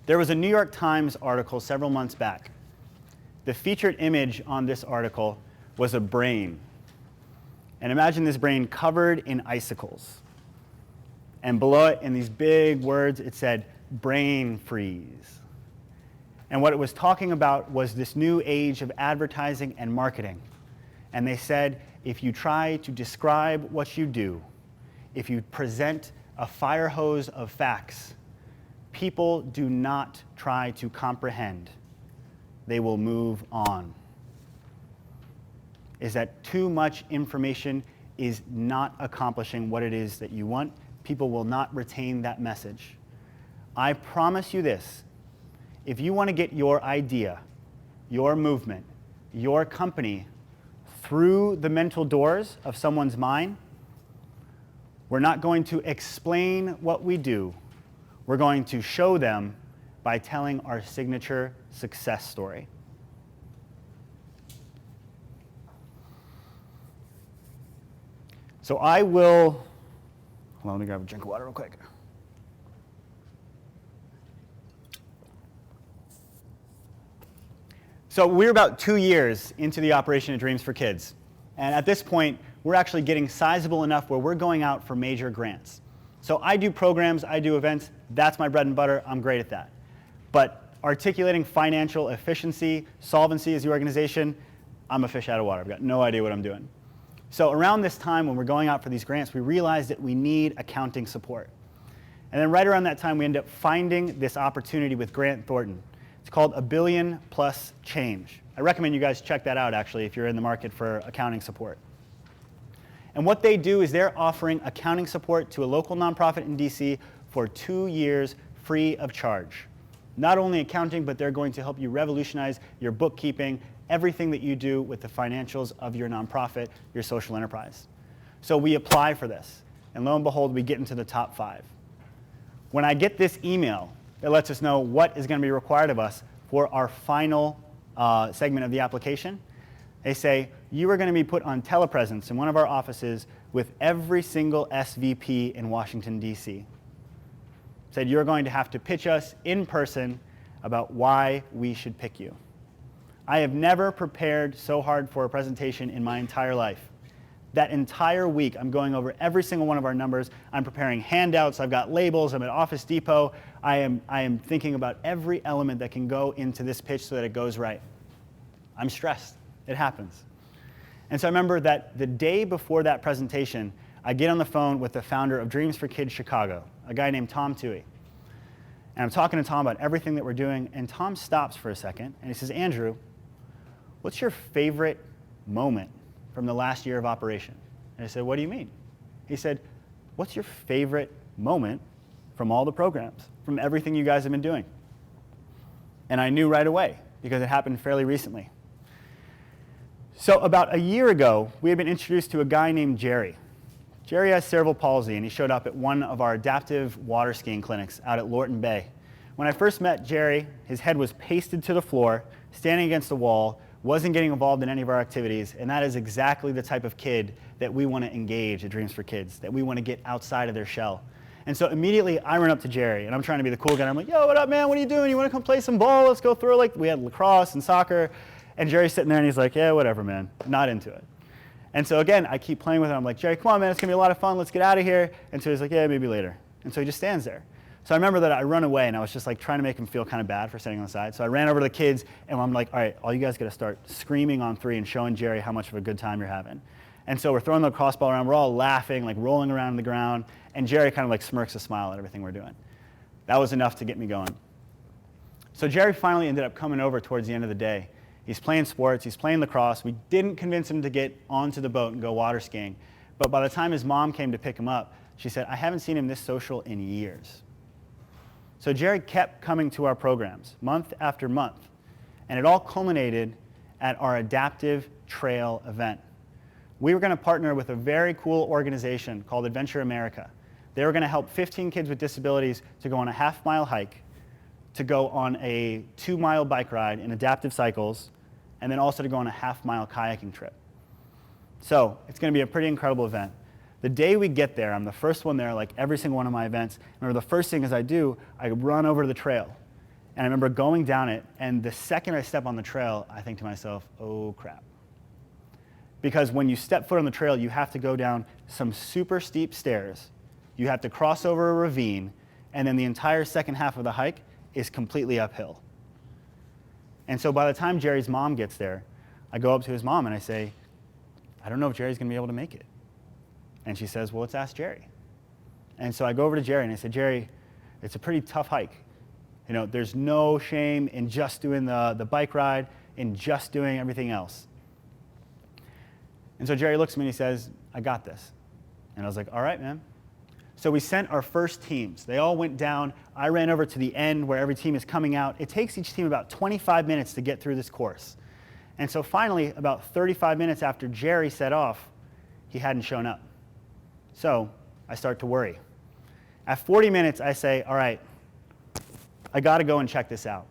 There was a New York Times article several months back. The featured image on this article was a brain. And imagine this brain covered in icicles. And below it, in these big words, it said, brain freeze. And what it was talking about was this new age of advertising and marketing. And they said, if you try to describe what you do, if you present a fire hose of facts, people do not try to comprehend. They will move on. Is that too much information is not accomplishing what it is that you want? People will not retain that message. I promise you this, if you want to get your idea, your movement, your company through the mental doors of someone's mind, we're not going to explain what we do. We're going to show them by telling our signature success story. So I will, hold on, let me grab a drink of water real quick. So we're about 2 years into the operation of Dreams for Kids. And at this point, we're actually getting sizable enough where we're going out for major grants. So I do programs, I do events, that's my bread and butter, I'm great at that. But articulating financial efficiency, solvency as the organization, I'm a fish out of water. I've got no idea what I'm doing. So around this time when we're going out for these grants, we realized that we need accounting support. And then right around that time, we end up finding this opportunity with Grant Thornton. It's called $1 Billion Plus Change. I recommend you guys check that out, actually, if you're in the market for accounting support. And what they do is they're offering accounting support to a local nonprofit in DC for 2 years free of charge. Not only accounting, but they're going to help you revolutionize your bookkeeping, everything that you do with the financials of your nonprofit, your social enterprise. So we apply for this, and lo and behold, we get into the top 5. When I get this email, it lets us know what is going to be required of us for our final segment of the application. They say, you are going to be put on telepresence in one of our offices with every single SVP in Washington, D.C. Said, you're going to have to pitch us in person about why we should pick you. I have never prepared so hard for a presentation in my entire life. That entire week, I'm going over every single one of our numbers. I'm preparing handouts. I've got labels. I'm at Office Depot. I am thinking about every element that can go into this pitch so that it goes right. I'm stressed. It happens. And so I remember that the day before that presentation, I get on the phone with the founder of Dreams for Kids Chicago, a guy named Tom Toohey. And I'm talking to Tom about everything that we're doing, and Tom stops for a second, and he says, Andrew, what's your favorite moment from the last year of operation? And I said, what do you mean? He said, what's your favorite moment from all the programs, from everything you guys have been doing? And I knew right away, because it happened fairly recently. So about a year ago, we had been introduced to a guy named Jerry. Jerry has cerebral palsy, and he showed up at one of our adaptive water skiing clinics out at Lorton Bay. When I first met Jerry, his head was pasted to the floor, standing against the wall, wasn't getting involved in any of our activities, and that is exactly the type of kid that we want to engage at Dreams for Kids, that we want to get outside of their shell. And so immediately I run up to Jerry, and I'm trying to be the cool guy. I'm like, yo, what up, man? What are you doing? You want to come play some ball? Let's go through. Like, we had lacrosse and soccer. And Jerry's sitting there, and he's like, yeah, whatever, man. Not into it. And so again, I keep playing with him. I'm like, Jerry, come on, man. It's going to be a lot of fun. Let's get out of here. And so he's like, yeah, maybe later. And so he just stands there. So I remember that I run away, and I was just like trying to make him feel kind of bad for sitting on the side. So I ran over to the kids, and I'm like, all right, all you guys got to start screaming on 3 and showing Jerry how much of a good time you're having. And so we're throwing the lacrosse ball around. We're all laughing, like rolling around on the ground. And Jerry kind of like smirks a smile at everything we're doing. That was enough to get me going. So Jerry finally ended up coming over towards the end of the day. He's playing sports, he's playing lacrosse. We didn't convince him to get onto the boat and go water skiing. But by the time his mom came to pick him up, she said, I haven't seen him this social in years. So Jerry kept coming to our programs month after month. And it all culminated at our adaptive trail event. We were going to partner with a very cool organization called Adventure America. They were going to help 15 kids with disabilities to go on a half-mile hike, to go on a 2-mile bike ride in adaptive cycles, and then also to go on a half-mile kayaking trip. So it's going to be a pretty incredible event. The day we get there, I'm the first one there, like every single one of my events. And the first thing as I do, I run over to the trail. And I remember going down it, and the second I step on the trail, I think to myself, oh crap. Because when you step foot on the trail, you have to go down some super steep stairs, you have to cross over a ravine, and then the entire second half of the hike is completely uphill. And so by the time Jerry's mom gets there, I go up to his mom and I say, I don't know if Jerry's going to be able to make it. And she says, well, let's ask Jerry. And so I go over to Jerry and I said, Jerry, it's a pretty tough hike. You know, there's no shame in just doing the bike ride, in just doing everything else. And so Jerry looks at me and he says, I got this. And I was like, all right, man. So we sent our first teams. They all went down. I ran over to the end where every team is coming out. It takes each team about 25 minutes to get through this course. And so finally, about 35 minutes after Jerry set off, he hadn't shown up. So I start to worry. At 40 minutes, I say, all right, I got to go and check this out.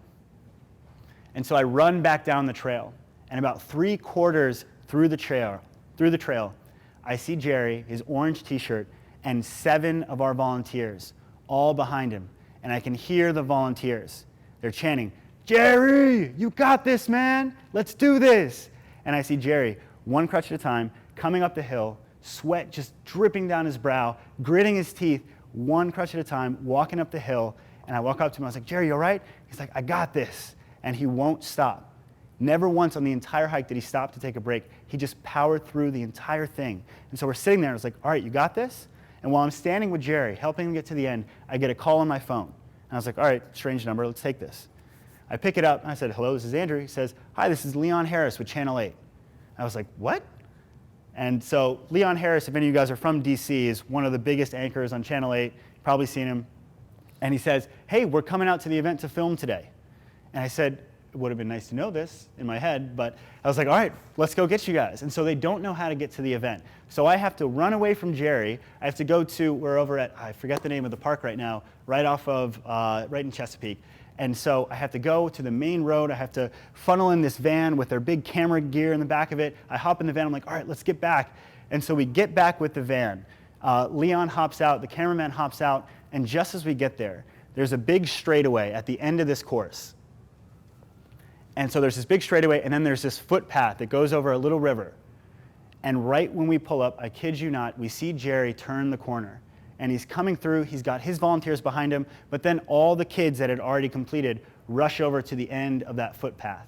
And so I run back down the trail. And about 3/4 through the trail, I see Jerry, his orange T-shirt, and 7 of our volunteers all behind him. And I can hear the volunteers. They're chanting, Jerry, you got this, man. Let's do this. And I see Jerry, one crutch at a time, coming up the hill, sweat just dripping down his brow, gritting his teeth, one crutch at a time, walking up the hill. And I walk up to him, I was like, Jerry, you all right? He's like, I got this. And he won't stop. Never once on the entire hike did he stop to take a break. He just powered through the entire thing. And so we're sitting there, and I was like, all right, you got this? And while I'm standing with Jerry, helping him get to the end, I get a call on my phone. And I was like, all right, strange number, let's take this. I pick it up, and I said, hello, this is Andrew. He says, hi, this is Leon Harris with Channel 8. I was like, what? And so Leon Harris, if any of you guys are from DC, is one of the biggest anchors on Channel 8. You've probably seen him. And he says, hey, we're coming out to the event to film today. And I said, it would have been nice to know this in my head, but I was like, all right, let's go get you guys. And so they don't know how to get to the event. So I have to run away from Jerry. I have to go to, we're over at, I forget the name of the park right now, right in Chesapeake. And so I have to go to the main road. I have to funnel in this van with their big camera gear in the back of it. I hop in the van. I'm like, all right, let's get back. And so we get back with the van. Leon hops out. The cameraman hops out. And just as we get there, there's a big straightaway at the end of this course. And so there's this big straightaway, and then there's this footpath that goes over a little river. And right when we pull up, I kid you not, we see Jerry turn the corner. And he's coming through, he's got his volunteers behind him, but then all the kids that had already completed rush over to the end of that footpath.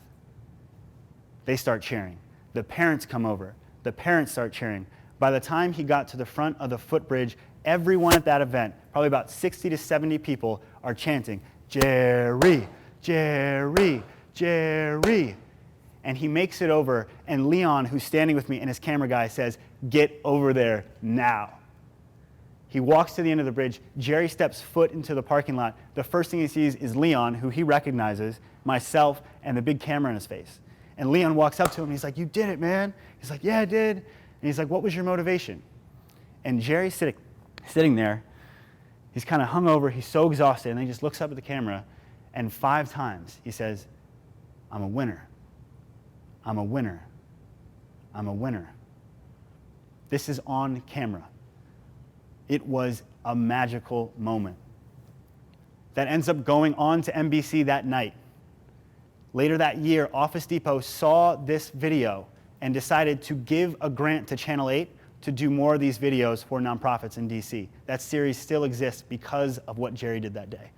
They start cheering. The parents come over. The parents start cheering. By the time he got to the front of the footbridge, everyone at that event, probably about 60 to 70 people, are chanting, Jerry, Jerry, Jerry. And he makes it over, and Leon, who's standing with me, and his camera guy says, get over there now. He walks to the end of the bridge. Jerry steps foot into the parking lot. The first thing he sees is Leon, who he recognizes, myself, and the big camera in his face. And Leon walks up to him, and he's like, you did it, man. He's like, yeah, I did. And he's like, what was your motivation? And Jerry's sitting there. He's kind of hungover. He's so exhausted, and then he just looks up at the camera, and 5 times he says, I'm a winner. I'm a winner. I'm a winner. This is on camera. It was a magical moment that ends up going on to NBC that night. Later that year, Office Depot saw this video and decided to give a grant to Channel 8 to do more of these videos for nonprofits in DC. That series still exists because of what Jerry did that day.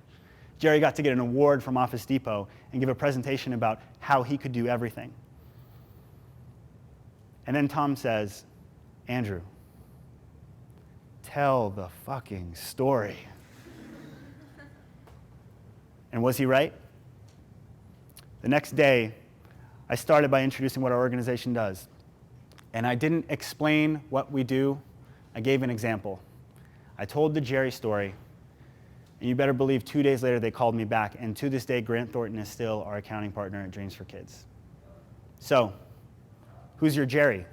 Jerry got to get an award from Office Depot and give a presentation about how he could do everything. And then Tom says, Andrew, tell the fucking story. And was he right? The next day, I started by introducing what our organization does. And I didn't explain what we do. I gave an example. I told the Jerry story. And you better believe 2 days later they called me back. And to this day, Grant Thornton is still our accounting partner at Dreams for Kids. So, who's your Jerry?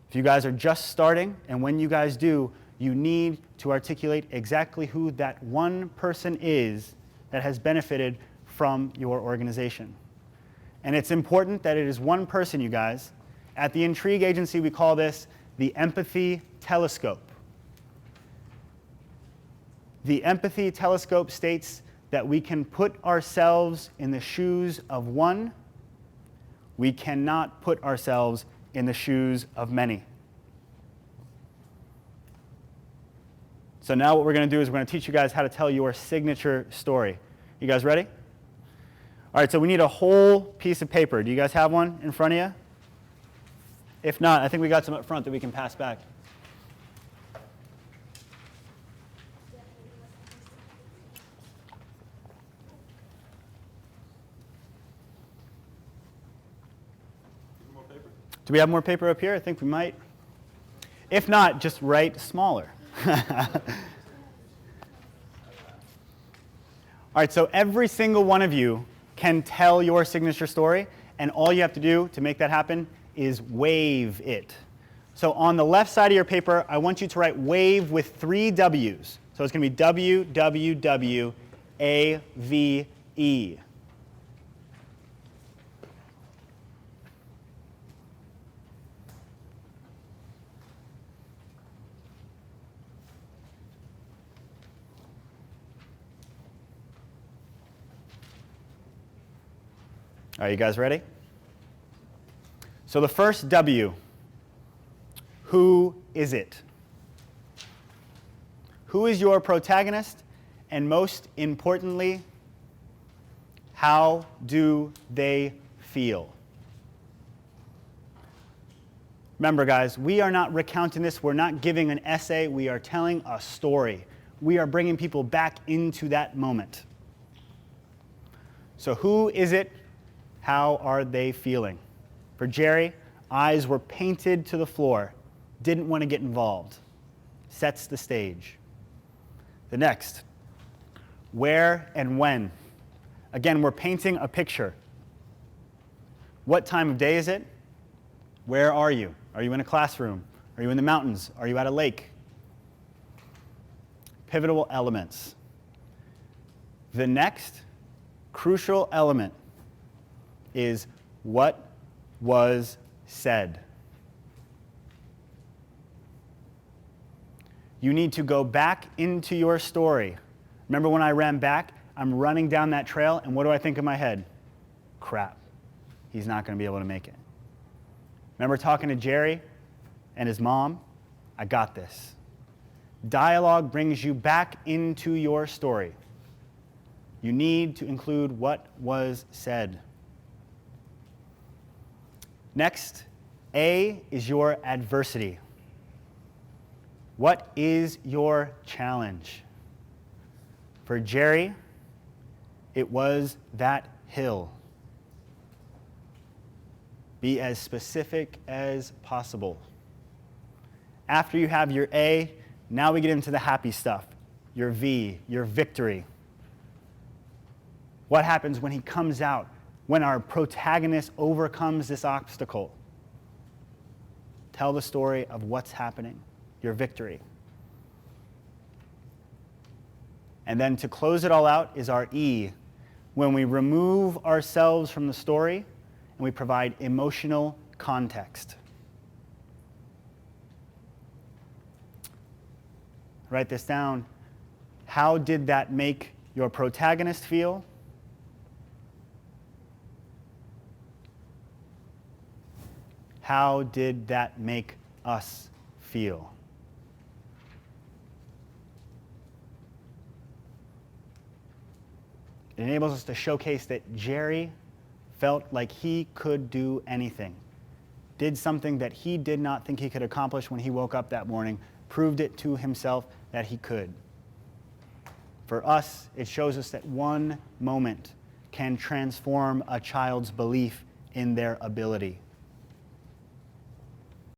If you guys are just starting, and when you guys do, you need to articulate exactly who that one person is that has benefited from your organization. And it's important that it is one person, you guys. At the Intrigue Agency, we call this the empathy telescope. The empathy telescope states that we can put ourselves in the shoes of one. We cannot put ourselves in the shoes of many. So now what we're going to do is we're going to teach you guys how to tell your signature story. You guys ready? All right, so we need a whole piece of paper. Do you guys have one in front of you? If not, I think we got some up front that we can pass back. Do we have more paper up here? I think we might. If not, just write smaller. All right, so every single one of you can tell your signature story, and all you have to do to make that happen is wave it. So on the left side of your paper, I want you to write wave with 3 W's. So it's going to be W, W, W, A, V, E. Are you guys ready? So the first W, who is it? Who is your protagonist? And most importantly, how do they feel? Remember, guys, we are not recounting this. We're not giving an essay. We are telling a story. We are bringing people back into that moment. So who is it? How are they feeling? For Jerry, eyes were painted to the floor. Didn't want to get involved. Sets the stage. The next, where and when. Again, we're painting a picture. What time of day is it? Where are you? Are you in a classroom? Are you in the mountains? Are you at a lake? Pivotal elements. The next crucial element is what was said. You need to go back into your story. Remember when I ran back? I'm running down that trail, and what do I think in my head? Crap, he's not going to be able to make it. Remember talking to Jerry and his mom? I got this. Dialogue brings you back into your story. You need to include what was said. Next, A is your adversity. What is your challenge? For Jerry, it was that hill. Be as specific as possible. After you have your A, now we get into the happy stuff. Your V, your victory. What happens when he comes out? When our protagonist overcomes this obstacle? Tell the story of what's happening, your victory. And then to close it all out is our E, when we remove ourselves from the story and we provide emotional context. Write this down. How did that make your protagonist feel? How did that make us feel? It enables us to showcase that Jerry felt like he could do anything, did something that he did not think he could accomplish when he woke up that morning, proved it to himself that he could. For us, it shows us that one moment can transform a child's belief in their ability.